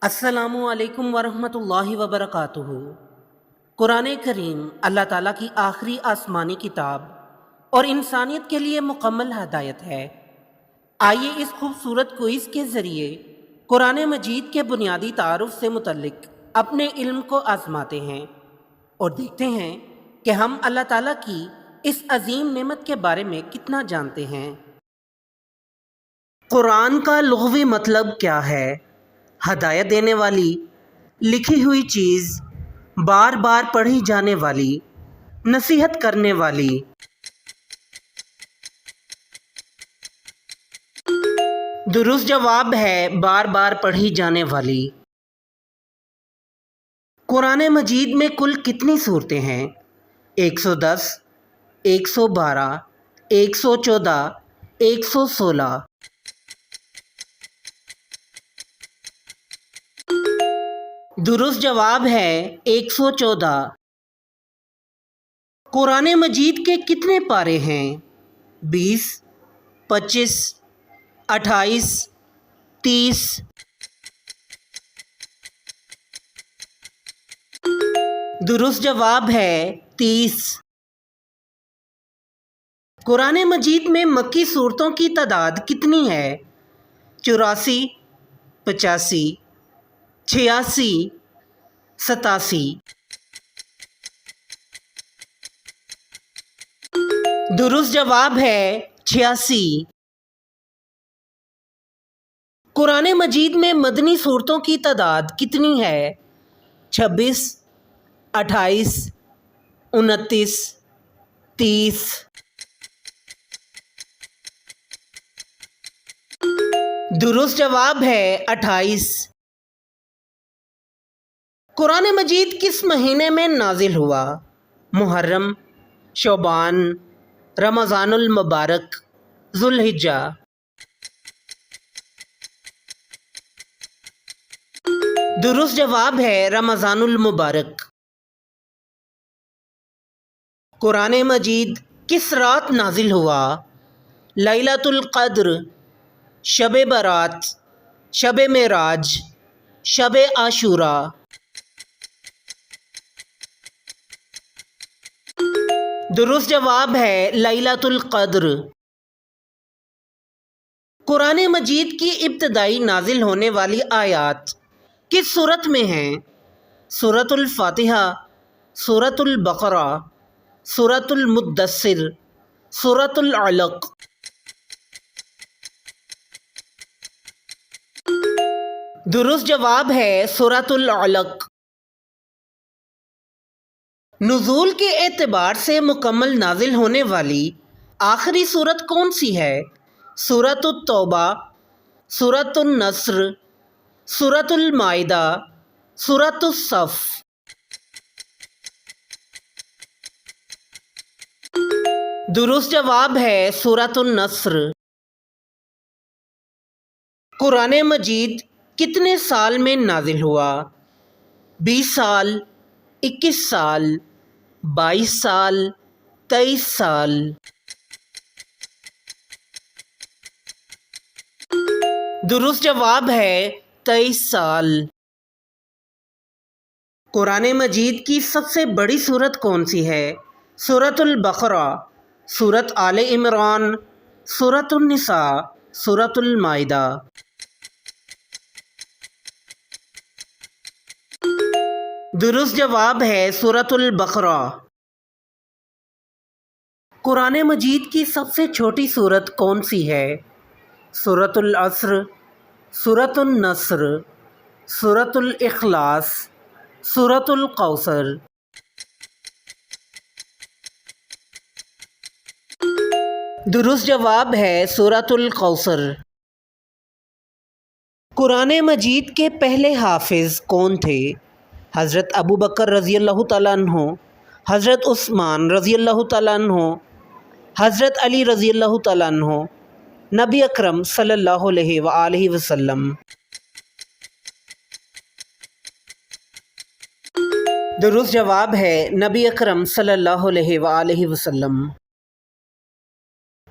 السلام علیکم ورحمۃ اللہ وبرکاتہ۔ قرآن کریم اللہ تعالیٰ کی آخری آسمانی کتاب اور انسانیت کے لیے مکمل ہدایت ہے۔ آئیے اس خوبصورت کوئز کے ذریعے قرآن مجید کے بنیادی تعارف سے متعلق اپنے علم کو آزماتے ہیں اور دیکھتے ہیں کہ ہم اللہ تعالیٰ کی اس عظیم نعمت کے بارے میں کتنا جانتے ہیں۔ قرآن کا لغوی مطلب کیا ہے؟ ہدایت دینے والی، لکھی ہوئی چیز، بار بار پڑھی جانے والی، نصیحت کرنے والی۔ درست جواب ہے بار بار پڑھی جانے والی۔ قرآن مجید میں کل کتنی سورتیں ہیں؟ 110، 112، 114، 116۔ درست جواب ہے 114۔ قرآن مجید کے کتنے پارے ہیں؟ 20، 25، 28، 30۔ درست جواب ہے 30۔ قرآن مجید میں مکی سورتوں کی تعداد کتنی ہے؟ 84، 85، 86، 87۔ درست جواب ہے 86۔ قرآن مجید میں مدنی سورتوں کی تعداد کتنی ہے؟ 26، 28، 29، 30۔ درست جواب ہے 28۔ قرآن مجید کس مہینے میں نازل ہوا؟ محرم، شعبان، رمضان المبارک، ذوالحجہ۔ درست جواب ہے رمضان المبارک۔ قرآن مجید کس رات نازل ہوا؟ لیلۃ القدر، شب برات، شب معراج، شب عاشوراء۔ درست جواب ہے لیلۃ القدر۔ قرآن مجید کی ابتدائی نازل ہونے والی آیات کس سورت میں ہیں؟ سورۃ الفاتحہ، سورۃ البقرہ، سورۃ المدثر، سورۃ العلق۔ درست جواب ہے سورۃ العلق۔ نزول کے اعتبار سے مکمل نازل ہونے والی آخری سورت کون سی ہے؟ سورۃ التوبہ، سورۃ النصر، سورۃ المائدہ، سورۃ الصف۔ درست جواب ہے سورۃ النصر۔ قرآن مجید کتنے سال میں نازل ہوا؟ 20 سال، 21 سال، 22 سال، 23 سال۔ درست جواب ہے 23 سال۔ قرآن مجید کی سب سے بڑی سورت کون سی ہے؟ سورۃ البقرہ، سورۃ آل عمران، سورۃ النساء، سورۃ المائدہ۔ درست جواب ہے سورۃ البقرہ۔ قرآن مجید کی سب سے چھوٹی سورت کون سی ہے؟ سورۃ العصر، سورۃ النصر، سورۃ الاخلاص، سورۃ الکوثر۔ درست جواب ہے سورۃ الکوثر۔ قرآن مجید کے پہلے حافظ کون تھے؟ حضرت ابو بکر رضی اللہ تعالیٰ عنہ، حضرت عثمان رضی اللہ تعالیٰ عنہ، حضرت علی رضی اللہ تعالیٰ عنہ، نبی اکرم صلی اللہ علیہ وآلہ وسلم۔ درست جواب ہے نبی اکرم صلی اللہ علیہ وآلہ وسلم۔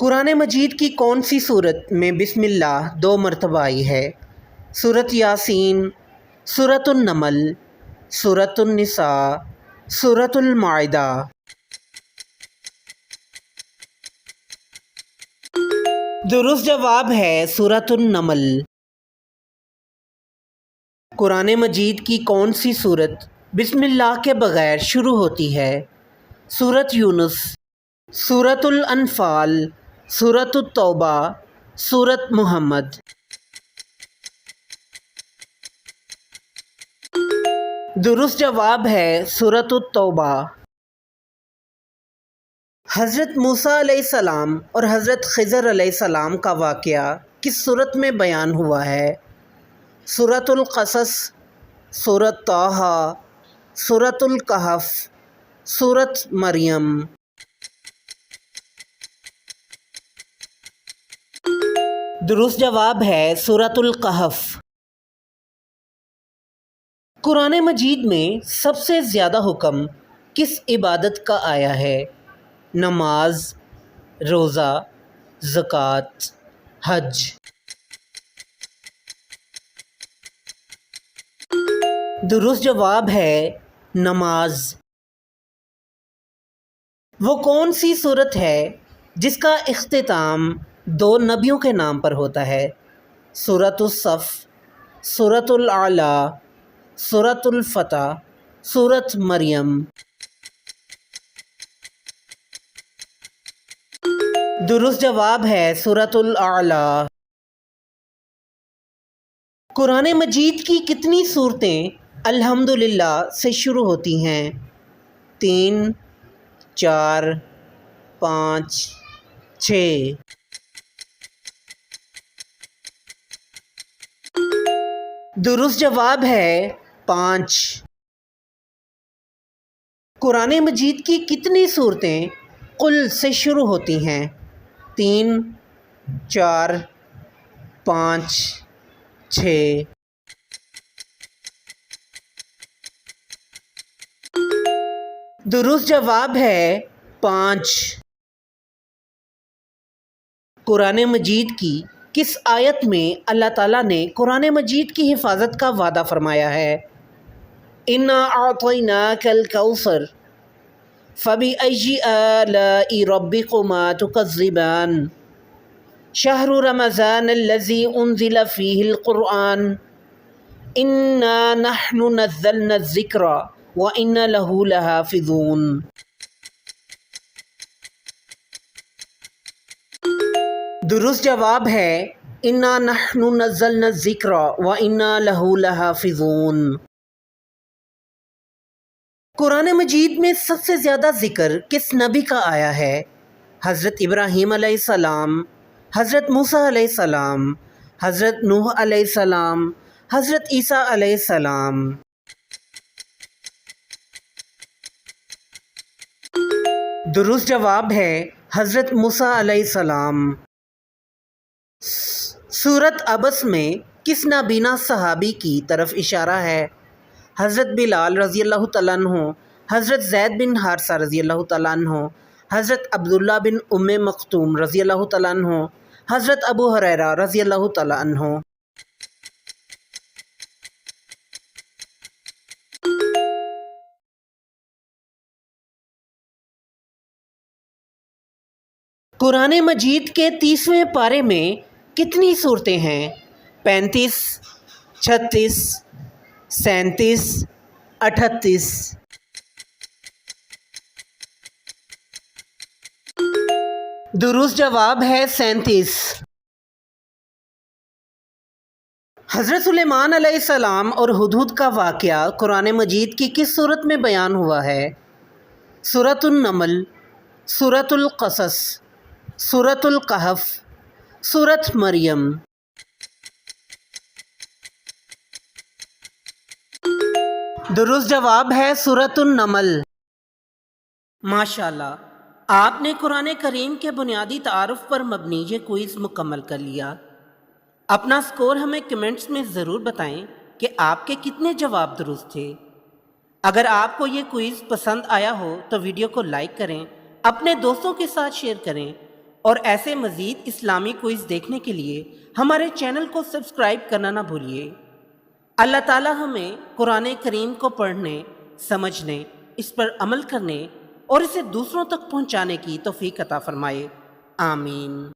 قرآن مجید کی کون سی سورت میں بسم اللہ 2 مرتبہ آئی ہے؟ سورۃ یاسین، سورۃ النمل، سورۃ النساء، سورۃ المائدہ۔ درست جواب ہے سورۃ النمل۔ قرآن مجید کی کون سی سورت بسم اللہ کے بغیر شروع ہوتی ہے؟ سورۃ یونس، سورۃ الانفال، سورۃ التوبہ، سورۃ محمد۔ درست جواب ہے سورۃ التوبہ۔ حضرت موسیٰ علیہ السلام اور حضرت خضر علیہ السلام کا واقعہ کس سورت میں بیان ہوا ہے؟ سورۃ القصص، سورۃ طٰہٰ، سورۃ الکہف، سورۃ مریم۔ درست جواب ہے سورۃ الکہف۔ قرآن مجید میں سب سے زیادہ حکم کس عبادت کا آیا ہے؟ نماز، روزہ، زکوٰۃ، حج۔ درست جواب ہے نماز۔ وہ کون سی سورت ہے جس کا اختتام دو نبیوں کے نام پر ہوتا ہے؟ سورۃ الصف، سورۃ الاعلیٰ، سورۃ الفتح، سورۃ مریم۔ درست جواب ہے سورۃ الاعلیٰ۔ قرآن مجید کی کتنی صورتیں الحمدللہ سے شروع ہوتی ہیں؟ 3، 4، 5، 6۔ درست جواب ہے 5۔ قرآن مجید کی کتنی صورتیں قل سے شروع ہوتی ہیں؟ 3، 4، 5، 6۔ درست جواب ہے 5۔ قرآن مجید کی کس آیت میں اللہ تعالیٰ نے قرآن مجید کی حفاظت کا وعدہ فرمایا ہے؟ اِنَّا أَعْطَيْنَاكَ الْكَوْثَرَ فَبِأَيِّ آلَاءِ رَبِّكُمَا تُكَذِّبَانِ شَهْرُ رَمَضَانَ الَّذِي أُنزِلَ فِيهِ الْقُرْآنُ إِنَّا نَحْنُ نَزَّلْنَا الذِّكْرَ وَإِنَّا لَهُ لَحَافِظُونَ۔ درست جواب ہے اِنَّا نَحْنُ نَزَّلْنَا الذِّكْرَ وَإِنَّا لَهُ لَحَافِظُونَ۔ قرآن مجید میں سب سے زیادہ ذکر کس نبی کا آیا ہے؟ حضرت ابراہیم علیہ السلام، حضرت موسیٰ علیہ السلام، حضرت نوح علیہ السلام، حضرت عیسیٰ علیہ السلام۔ درست جواب ہے حضرت موسیٰ علیہ السلام۔ سورۃ عبس میں کس نابینا صحابی کی طرف اشارہ ہے؟ حضرت بلال رضی اللہ تعالیٰ عنہ، حضرت زید بن حارثہ رضی اللہ تعالیٰ عنہ، حضرت عبداللہ بن ام مکتوم رضی اللہ تعالیٰ عنہ، حضرت ابو ہریرہ رضی اللہ تعالیٰ عنہ۔ قرآن مجید کے 30ویں پارے میں کتنی صورتیں ہیں؟ 35، 36، 37، 38۔ درست جواب ہے 37۔ حضرت سلیمان علیہ السلام اور ہدہد کا واقعہ قرآن مجید کی کس صورت میں بیان ہوا ہے؟ سورۃ النمل، سورۃ القصص، سورۃ الکہف، سورۃ مریم۔ درست جواب ہے سورۃ النمل۔ ماشاءاللہ، آپ نے قرآن کریم کے بنیادی تعارف پر مبنی یہ کوئز مکمل کر لیا۔ اپنا سکور ہمیں کمنٹس میں ضرور بتائیں کہ آپ کے کتنے جواب درست تھے۔ اگر آپ کو یہ کوئز پسند آیا ہو تو ویڈیو کو لائک کریں، اپنے دوستوں کے ساتھ شیئر کریں، اور ایسے مزید اسلامی کوئز دیکھنے کے لیے ہمارے چینل کو سبسکرائب کرنا نہ بھولیے۔ اللہ تعالی ہمیں قرآن کریم کو پڑھنے، سمجھنے، اس پر عمل کرنے اور اسے دوسروں تک پہنچانے کی توفیق عطا فرمائے، آمین۔